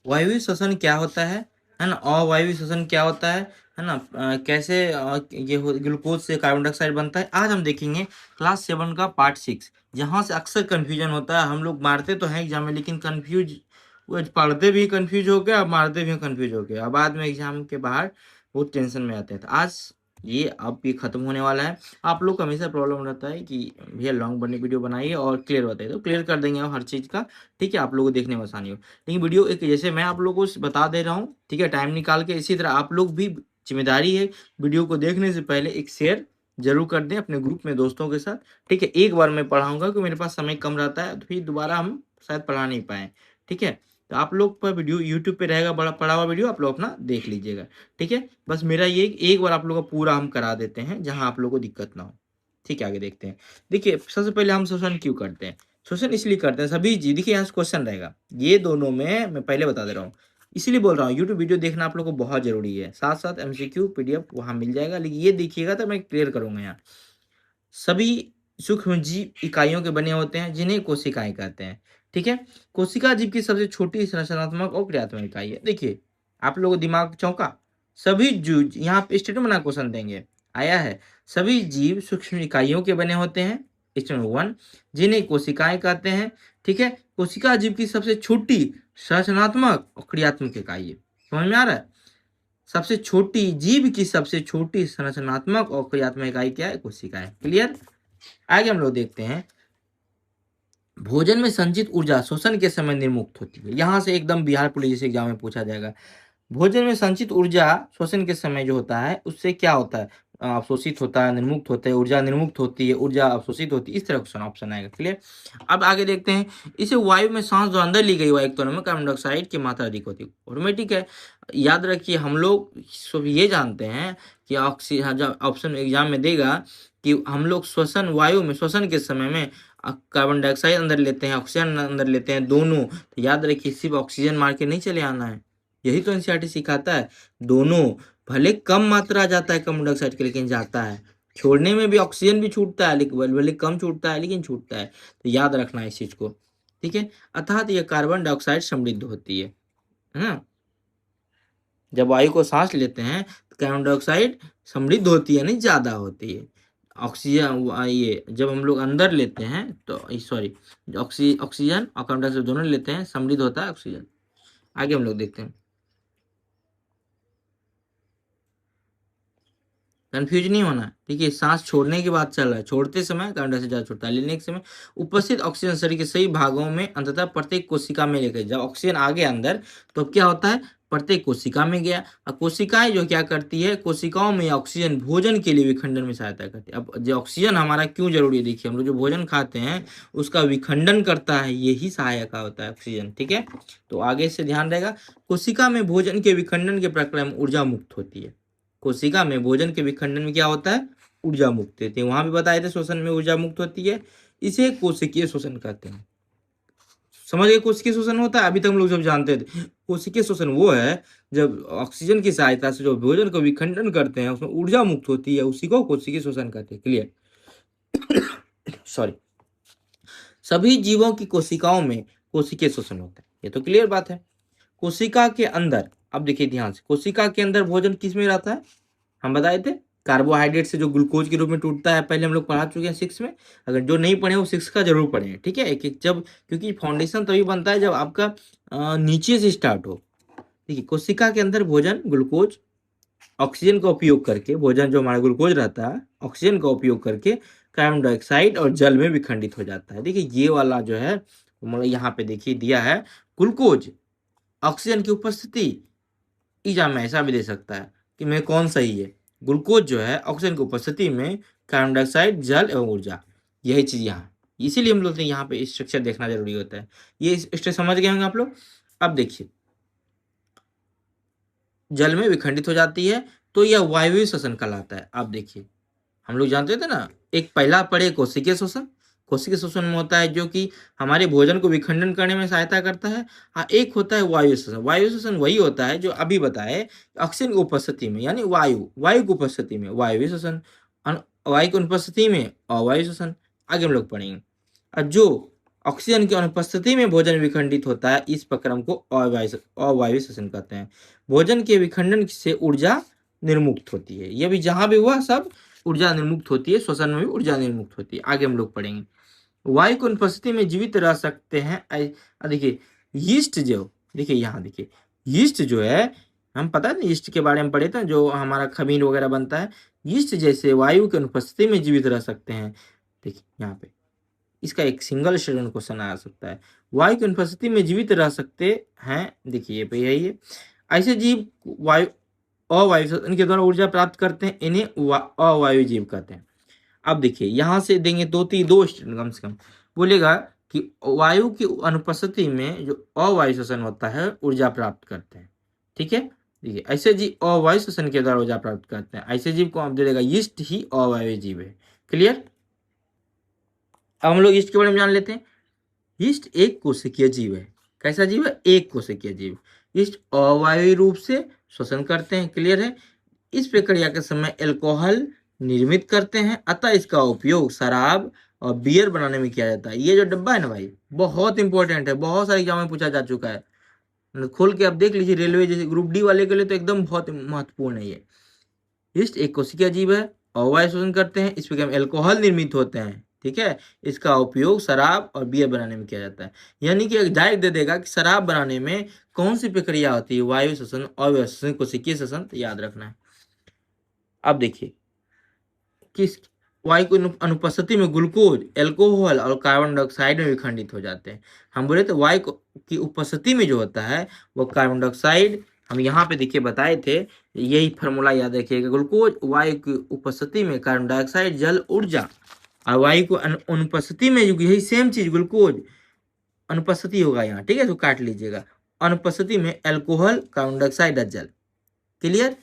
वायवीय श्वसन क्या होता है ना, अवायवीय श्वसन क्या होता है ना, कैसे ये ग्लूकोज से कार्बन डाइऑक्साइड बनता है, आज हम देखेंगे क्लास 7 का पार्ट 6। जहाँ से अक्सर कंफ्यूजन होता है, हम लोग मारते तो हैं एग्जाम में लेकिन कंफ्यूज, वो पढ़ते भी कंफ्यूज हो गया, मारते भी कंफ्यूज हो गया, बाद में एग्जाम के बाहर बहुत टेंशन में आते हैं। तो आज ये अब ये खत्म होने वाला है। आप लोग को हमेशा प्रॉब्लम रहता है कि भैया लॉन्ग बने वीडियो बनाइए और क्लियर बताइए, तो क्लियर कर देंगे हम हर चीज़ का, ठीक है, आप लोगों को देखने में आसानी हो। लेकिन वीडियो एक जैसे मैं आप लोगों को बता दे रहा हूँ, ठीक है, टाइम निकाल के, इसी तरह आप लोग भी जिम्मेदारी है वीडियो को देखने से पहले एक शेयर जरूर कर दें अपने ग्रुप में दोस्तों के साथ, ठीक है। एक बार मैं पढ़ाऊंगा क्योंकि मेरे पास समय कम रहता है, तो फिर दोबारा हम शायद पढ़ा नहीं पाए, ठीक है। तो आप लोग पर वीडियो यूट्यूब पे रहेगा बड़ा पढ़ा हुआ वीडियो, आप लोग अपना देख लीजिएगा, ठीक है। बस मेरा ये एक बार आप लोग का पूरा हम करा देते हैं जहां आप लोग को दिक्कत ना हो, ठीक है। आगे देखते हैं। देखिए सबसे पहले हम शोषण क्यों करते हैं, शोषण इसलिए करते हैं सभी जी, देखिए यहाँ क्वेश्चन रहेगा, ये दोनों में मैं पहले बता दे रहा हूँ, इसलिए बोल रहा हूँ यूट्यूब वीडियो देखना आप लोग को बहुत जरूरी है, साथ साथ एमसीक्यू पीडीएफ वहां मिल जाएगा, लेकिन ये देखिएगा तो मैं क्लियर करूंगा यहाँ। सभी सूक्ष्म जीव इकाइयों के बने होते हैं जिन्हें कोशिकाएं कहते हैं, ठीक है। कोशिका जीव की सबसे छोटी संरचनात्मक और क्रियात्मक इकाई है। देखिए आप लोगों को दिमाग चौंका, सभी जीव, यहाँ पे स्टेटमेंट बना क्वेश्चन देंगे, आया है, सभी जीव सूक्ष्म इकाइयों के बने होते हैं, स्टेटमेंट 1, जिन्हें कोशिकाएं कहते हैं, ठीक है। कोशिका जीव की सबसे छोटी संरचनात्मक और क्रियात्मक इकाई है, समझ में आ रहा है। सबसे छोटी जीव की सबसे छोटी संरचनात्मक और क्रियात्मक इकाई क्या है, कोशिका है। क्लियर। आगे हम लोग देखते हैं, भोजन में संचित ऊर्जा शोषण के समय निर्मुक्त होती है। यहां से एकदम बिहार पुलिस जैसे एग्जाम में पूछा जाएगा, भोजन में संचित ऊर्जा शोषण के समय जो होता है उससे क्या होता है, अवशोषित होता है, निर्मुक्त होता है, ऊर्जा निर्मुक्त होती है, ऊर्जा अवशोषित होती है, इस तरह क्वेश्चन ऑप्शन आएगा। क्लियर। अब आगे देखते हैं, इसे वायु में सांस जो अंदर ली गई वायु के तुलना में कार्बन डाइऑक्साइड की मात्रा अधिक होती है, ऑटोमेटिक है। याद रखिए हम लोग सब ये जानते हैं कि ऑक्सीजन, जब ऑप्शन एग्जाम में देगा कि हम लोग श्वसन वायु में श्वसन के समय में कार्बन डाइऑक्साइड अंदर लेते हैं, ऑक्सीजन अंदर लेते हैं, दोनों, तो याद रखिए सिर्फ ऑक्सीजन मार के नहीं चले आना है, यही तो एनसीईआरटी सिखाता है, दोनों, भले कम मात्रा जाता है कार्बन डाइऑक्साइड के लेकिन जाता है, छोड़ने में भी ऑक्सीजन भी छूटता है, लेकिन भले कम छूटता है लेकिन छूटता है, तो याद रखना है इस चीज को, ठीक है। अर्थात यह कार्बन डाइऑक्साइड समृद्ध होती है ना, जब वायु को सांस लेते हैं तो कार्बन डाइऑक्साइड समृद्ध होती है, नहीं ज्यादा होती है। ऑक्सीजन ये जब हम लोग अंदर लेते हैं तो सॉरी, ऑक्सीजन और कार्बन डाइऑक्साइड दोनों लेते हैं, समृद्ध होता है ऑक्सीजन। आगे हम लोग देखते हैं, कंफ्यूज नहीं होना, ठीक है। सांस छोड़ने की बात चल रहा है, छोड़ते समय कार्बन डाइऑक्साइड ज्यादा छोड़ता है, लेने के समय उपस्थित ऑक्सीजन शरीर के सही भागों में अंततः प्रत्येक कोशिका में लेकर, जब ऑक्सीजन आ गया अंदर तो क्या होता है, प्रत्येक कोशिका में गया, और कोशिकाएं जो क्या करती है, कोशिकाओं में ऑक्सीजन भोजन के लिए विखंडन में सहायता करती है। अब जो ऑक्सीजन हमारा क्यों जरूरी है, देखिए हम लोग जो भोजन खाते हैं उसका विखंडन करता है, यही सहायक होता है ऑक्सीजन, ठीक है। तो आगे से ध्यान रहेगा, कोशिका में भोजन के विखंडन के प्रक्रिया में ऊर्जा मुक्त होती है, कोशिका में भोजन के विखंडन में क्या होता है, ऊर्जा मुक्त होती है, वहां भी बताए थे शोषण में ऊर्जा मुक्त होती है, इसे कोशिकीय शोषण कहते हैं। समझ गए, कोशिकीय शोषण होता है, अभी तक हम लोग जब जानते थे, कोशिकीय शोषण वो है जब ऑक्सीजन की सहायता से जो भोजन को विखंडन करते हैं उसमें ऊर्जा मुक्त होती है, उसी को कोशिकीय शोषण कहते हैं। क्लियर। सॉरी, सभी जीवों की कोशिकाओं में कोशिकीय शोषण होता है, ये तो क्लियर बात है। कोशिका के अंदर, अब देखिए ध्यान से, कोशिका के अंदर भोजन किस में रहता है, हम बताए थे कार्बोहाइड्रेट से जो ग्लूकोज के रूप में टूटता है, पहले हम लोग पढ़ा चुके हैं 6 में, अगर जो नहीं पढ़े वो 6 का जरूर पढ़े, ठीक है। एक एक जब, क्योंकि फाउंडेशन तभी बनता है जब आपका नीचे से स्टार्ट हो, ठीक है। कोशिका के अंदर भोजन ग्लूकोज ऑक्सीजन का उपयोग करके, भोजन जो हमारा ग्लूकोज रहता है ऑक्सीजन का उपयोग करके कार्बन डाइऑक्साइड और जल में विखंडित हो जाता है। देखिए ये वाला जो है मतलब यहाँ पे देखिए दिया है, ग्लूकोज ऑक्सीजन की उपस्थिति, एग्जाम में ऐसा भी दे सकता है कि मैं कौन सही है, ग्लूकोज जो है ऑक्सीजन की उपस्थिति में कार्बन डाइऑक्साइड जल एवं ऊर्जा, यही चीज यहाँ, इसीलिए हम लोग यहाँ पे स्ट्रक्चर देखना जरूरी होता है। ये स्ट्रक्चर समझ गए होंगे आप लोग। अब देखिए जल में विखंडित हो जाती है तो यह वायवीय श्वसन कहलाता है। आप देखिए हम लोग जानते थे ना, एक पहला पढ़े कोशिकीय शोषण, कोशिकीय शोषण में होता है जो कि हमारे भोजन को विखंडन करने में सहायता करता है। हाँ, एक होता है वायु शोषण, वायु शोषण वही होता है जो अभी बताए, ऑक्सीजन की उपस्थिति में, यानी वायु वायु की उपस्थिति में वायु शोषण, वायु की उपस्थिति में अवायु शोषण, आगे हम लोग पढ़ेंगे। और जो ऑक्सीजन की अनुपस्थिति में भोजन विखंडित होता है, इस प्रक्रम को अवायवीय श्वसन कहते हैं। भोजन के विखंडन से ऊर्जा निर्मुक्त होती है, ये भी जहां भी हुआ सब ऊर्जा निर्मुक्त होती है, श्वसन में भी ऊर्जा निर्मुक्त होती है। आगे हम लोग पढ़ेंगे। वायु की अनुपस्थिति में जीवित रह सकते हैं। देखिए यीस्ट जो, देखिए यहाँ देखिए यीस्ट जो है, हम पता है ना यीस्ट के बारे में पढ़े थे, जो हमारा खमीर वगैरह बनता है, यीस्ट जैसे वायु की अनुपस्थिति में जीवित रह सकते हैं। देखिए यहाँ पे इसका एक सिंगल स्टूडेंट क्वेश्चन आ सकता है, वायु की अनुपस्थिति में जीवित रह सकते हैं। देखिए ये पे यही है, ऐसे जीव वायु अवायु श्वसन के द्वारा ऊर्जा प्राप्त करते हैं, इन्हें अवायु जीव कहते हैं। अब देखिए यहाँ से देंगे दो स्टूडेंट कम से कम, बोलेगा कि वायु की अनुपस्थिति में जो अवायु श्वसन होता है ऊर्जा प्राप्त करते हैं। ठीक है, देखिए ऐसे जीव अवायु श्वसन के द्वारा ऊर्जा प्राप्त करते हैं, ऐसे जीव को आप दे देगा यीस्ट ही अवायु जीव है। क्लियर। अब हम लोग यीस्ट के बारे में जान लेते हैं। यीस्ट एक कोशिकीय जीव है। कैसा जीव है? एक कोशिकीय जीव। यीस्ट अवायवीय रूप से श्वसन करते हैं। क्लियर है। इस प्रक्रिया के समय अल्कोहल निर्मित करते हैं, अतः इसका उपयोग शराब और बियर बनाने में किया जाता है। ये जो डब्बा है ना भाई, बहुत इंपॉर्टेंट है, बहुत सारे एग्जाम में पूछा जा चुका है, खोल के आप देख लीजिए। रेलवे जैसे ग्रुप डी वाले के लिए तो एकदम बहुत महत्वपूर्ण है ये। यीस्ट एक कोशिकीय जीव है, अवायवीय श्वसन करते हैं, इस प्रक्रिया में अल्कोहल निर्मित होते हैं। ठीक है, इसका उपयोग शराब और बियर बनाने में किया जाता है। यानी कि डायरेक्ट दे देगा कि शराब बनाने में कौन सी प्रक्रिया होती है, वायु श्वसन, अवायवीय श्वसन, कोशिकीय श्वसन, तो याद रखना है। अब देखिए किस वायु की अनुपस्थिति में ग्लूकोज, अल्कोहल और कार्बन डाइऑक्साइड में विखंडित हो जाते हैं। हम बोले तो वायु की उपस्थिति में जो होता है वो कार्बन डाइऑक्साइड, हम यहाँ पे देखिए बताए थे, यही फार्मूला याद रखिएगा। ग्लूकोज वायु की उपस्थिति में कार्बन डाइऑक्साइड जल ऊर्जा, और वायु को अनुपस्थिति में यही सेम चीज ग्लूकोज अनुपस्थिति होगा यहाँ। ठीक है, तो काट लीजिएगा। अनुपस्थिति में अल्कोहल, कार्बन डाइऑक्साइड और जल। क्लियर।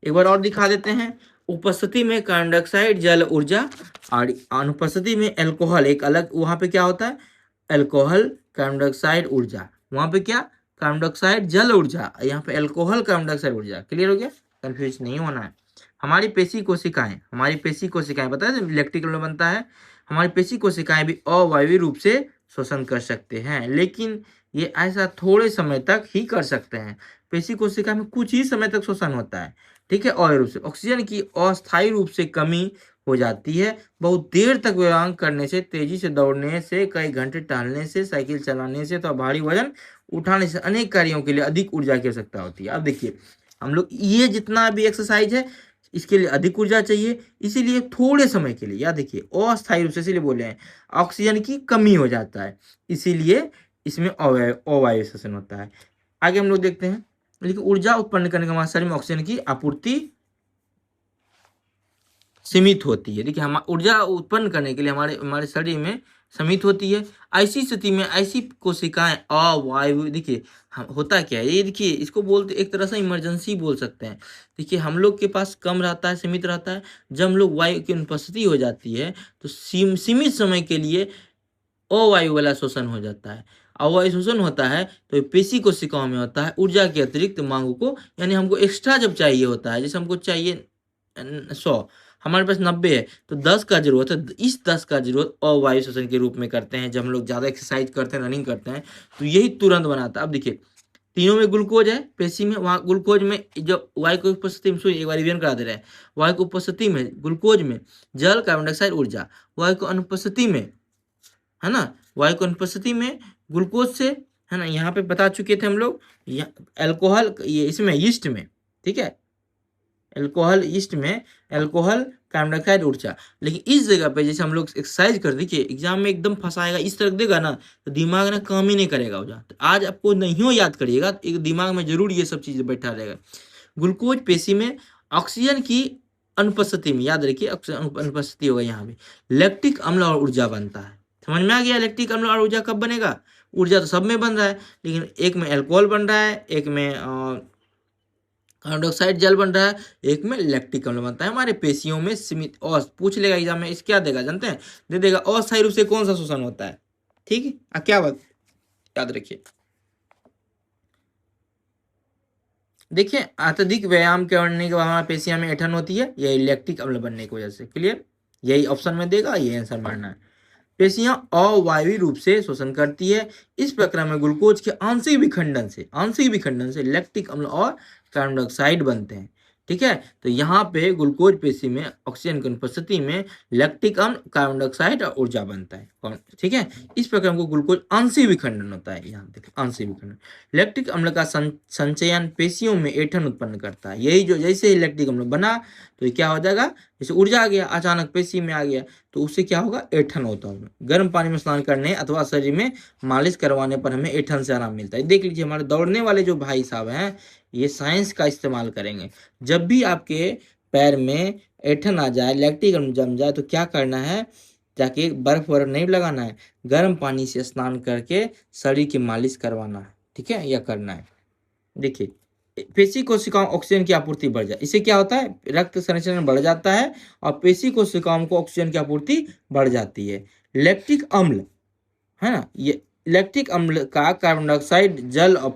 एक बार और दिखा देते हैं। उपस्थिति में कार्बन डाइऑक्साइड जल ऊर्जा, और अनुपस्थिति में अल्कोहल, एक अलग वहां पे क्या होता है, अल्कोहल कार्बन डाइऑक्साइड ऊर्जा, वहां पे क्या कार्बन डाइऑक्साइड जल ऊर्जा, यहाँ पे अल्कोहल कार्बन डाइऑक्साइड ऊर्जा। क्लियर हो गया, कंफ्यूज नहीं होना है। हमारी पेशी कोशिकाएं पता है इलेक्ट्रिकल में बनता है, हमारी पेशी कोशिकाएं भी अवायवीय रूप से श्वसन कर सकते हैं, लेकिन ये ऐसा थोड़े समय तक ही कर सकते हैं। पेशी कोशिका में कुछ ही समय तक श्वसन होता है। ठीक है, अवायवीय रूप से ऑक्सीजन की अस्थायी रूप से कमी हो जाती है। बहुत देर तक व्यायाम करने से, तेजी से दौड़ने से, कई घंटे टहलने से, साइकिल चलाने से, तो भारी वजन उठाने से अनेक कार्यों के लिए अधिक ऊर्जा की आवश्यकता होती है। अब देखिए हम लोग ये जितना भी एक्सरसाइज है इसके लिए अधिक ऊर्जा चाहिए, इसीलिए थोड़े समय के लिए, याद देखिए अस्थायी रूप से, इसीलिए बोले हैं ऑक्सीजन की कमी हो जाता है, इसीलिए इसमें अवायवीय श्वसन होता है। आगे हम लोग देखते हैं। लेकिन ऊर्जा उत्पन्न करने के हमारे शरीर में ऑक्सीजन की आपूर्ति सीमित होती है। देखिए हम ऊर्जा उत्पन्न करने के लिए हमारे शरीर में सीमित होती है। ऐसी स्थिति में ऐसी कोशिकाएं अवायवीय, देखिए होता क्या है ये, देखिए इसको बोलते एक तरह से इमरजेंसी बोल सकते हैं। देखिए हम लोग के पास कम रहता है, सीमित रहता है, जब हम लोग वायु की अनुपस्थिति हो जाती है तो सीमित समय के लिए अवायु वाला श्वसन हो जाता है। अवायु श्वसन होता है तो पेशी कोशिकाओं में होता है ऊर्जा के अतिरिक्त मांग को, यानी हमको एक्स्ट्रा जब चाहिए होता है, जैसे हमको चाहिए 100, हमारे पास 90 है तो 10 का जरूरत है, इस 10 का जरूरत अवायु श्वसन के रूप में करते हैं। जब हम लोग ज्यादा एक्सरसाइज करते हैं, रनिंग करते हैं, तो यही तुरंत बनाता है। अब देखिए तीनों में ग्लूकोज है पेशी में, वहां ग्लूकोज में जो वायु की उपस्थिति में, एक बार रिवीजन करा दे रहे हैं, वायु की उपस्थिति में ग्लूकोज में जल, कार्बन डाइऑक्साइड, ऊर्जा। वायु की अनुपस्थिति में, है ना, वायु की अनुपस्थिति में ग्लूकोज से, है ना, यहाँ पे बता चुके थे हम लोग, अल्कोहल, ये इसमें यीस्ट में, ठीक है, अल्कोहल यीस्ट में, अल्कोहल कार्बन डाइऑक्साइड, ऊर्जा। लेकिन इस जगह पे जैसे हम लोग एक्सरसाइज कर, देखिए एग्जाम में एकदम फंसाएगा, इस तरह देगा ना तो दिमाग ना काम ही नहीं करेगा हो जाता। आज आपको नहीं हो याद करिएगा, एक दिमाग में जरूर ये सब चीजें बैठा रहेगा। ग्लूकोज पेशी में ऑक्सीजन की अनुपस्थिति में, याद रखिए अनुपस्थिति होगा यहाँ पे, लैक्टिक अम्ल और ऊर्जा बनता है। समझ में आ गया? लैक्टिक अम्ल और ऊर्जा कब बनेगा? ऊर्जा तो सब में बन रहा है, लेकिन एक में अल्कोहल बन रहा है, एक में कार्बन डाइऑक्साइड जल बन रहा है, एक में लैक्टिक अम्ल बनता है। हमारे पेशियों में सीमित, और पूछ लेगा एग्जाम में, इस क्या देगा जानते हैं? दे देगा अस्थायी रूप से कौन सा शोषण होता है। ठीक है, क्या बात याद रखिए। देखिए अत्यधिक व्यायाम करने के बाद हमारे पेशियों में ऐंठन होती है, यही लैक्टिक अम्ल बनने की वजह से। क्लियर, यही ऑप्शन में देगा, ये आंसर मारना है। पेशियां अवायवीय रूप से शोषण करती है। इस प्रक्रिया में ग्लूकोज के आंशिक विखंडन से लैक्टिक अम्ल और कार्बन डाइऑक्साइड बनते हैं। ठीक है, तो यहाँ पे ग्लूकोज पेशी में ऑक्सीजन की उपस्थिति में लैक्टिक अम्ल, कार्बन डाइऑक्साइड और ऊर्जा बनता है। ठीक है, इस प्रकार को ग्लूकोज आंशिक विखंडन होता है। यहाँ देखिए आंशिक विखंडन। लैक्टिक अम्ल का संचयन पेशियों में ऐंठन उत्पन्न करता है। यही जो जैसे ही लैक्टिक अम्ल बना तो क्या हो जाएगा, जैसे ऊर्जा आ गया, अचानक पेशी में आ गया तो उससे क्या होगा, ऐंठन होता होगा। गर्म पानी में स्नान करने अथवा शरीर में मालिश करवाने पर हमें ऐंठन से आराम मिलता है। देख लीजिए हमारे दौड़ने वाले जो भाई साहब हैं ये साइंस का इस्तेमाल करेंगे। जब भी आपके पैर में ऐंठन आ जाए, लैक्टिक अम्ल जम जाए तो क्या करना है, जाके बर्फ वर्फ नहीं लगाना है, गर्म पानी से स्नान करके शरीर की मालिश करवाना है। ठीक है, यह करना है। देखिए पेशी कोशिकाओं ऑक्सीजन की आपूर्ति बढ़ जाए, इससे क्या होता है, रक्त संचरण बढ़ जाता है और पेशी कोशिकाओं को ऑक्सीजन की आपूर्ति बढ़ जाती है। लैक्टिक अम्ल है ना, ये लैक्टिक अम्ल का कार्बन डाइऑक्साइड, जल और